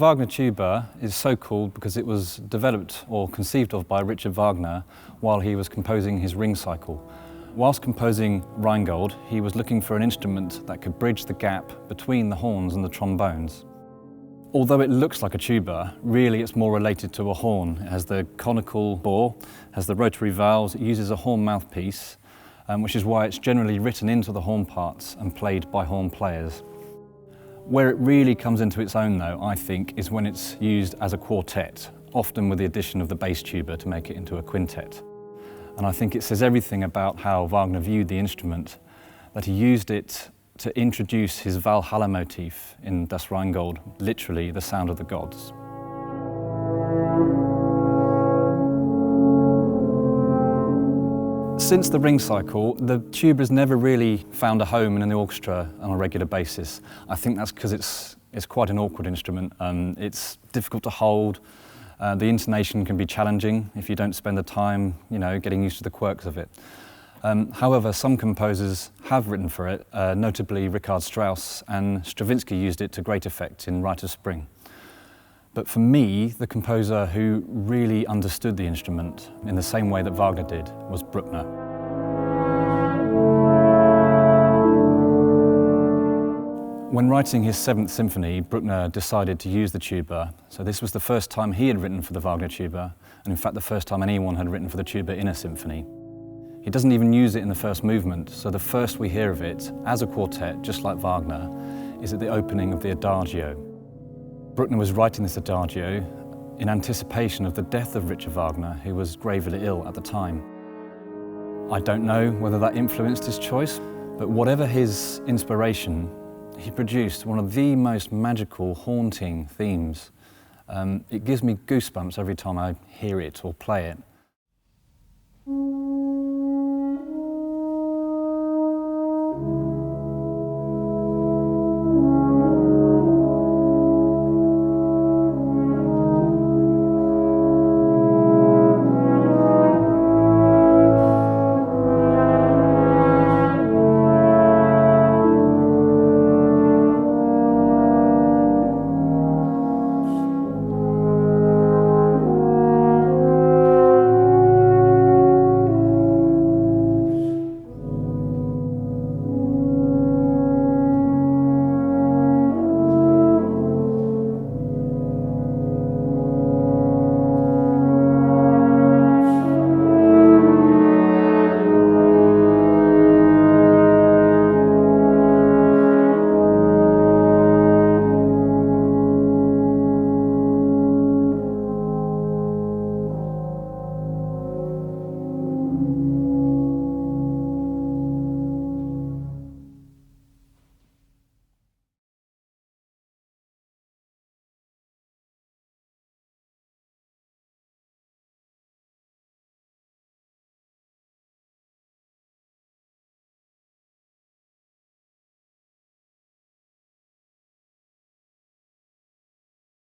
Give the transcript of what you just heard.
Wagner Tuba is so called because it was developed or conceived of by Richard Wagner while he was composing his Ring Cycle. Whilst composing Rheingold, he was looking for an instrument that could bridge the gap between the horns and the trombones. Although it looks like a tuba, really it's more related to a horn. It has the conical bore, has the rotary valves, it uses a horn mouthpiece, which is why it's generally written into the horn parts and played by horn players. Where it really comes into its own though, I think, is when it's used as a quartet, often with the addition of the bass tuba to make it into a quintet. And I think it says everything about how Wagner viewed the instrument, that he used it to introduce his Valhalla motif in Das Rheingold, literally the sound of the gods. Since the Ring Cycle, the tuba has never really found a home in the orchestra on a regular basis. I think that's because it's quite an awkward instrument. It's difficult to hold. The intonation can be challenging if you don't spend the time, getting used to the quirks of it. However, some composers have written for it, notably Richard Strauss, and Stravinsky used it to great effect in Rite of Spring. But for me, the composer who really understood the instrument in the same way that Wagner did was Bruckner. When writing his 7th Symphony, Bruckner decided to use the tuba. So this was the first time he had written for the Wagner tuba, and in fact the first time anyone had written for the tuba in a symphony. He doesn't even use it in the first movement, so the first we hear of it, as a quartet, just like Wagner, is at the opening of the Adagio. Bruckner was writing this Adagio in anticipation of the death of Richard Wagner, who was gravely ill at the time. I don't know whether that influenced his choice, but whatever his inspiration, he produced one of the most magical, haunting themes. It gives me goosebumps every time I hear it or play it.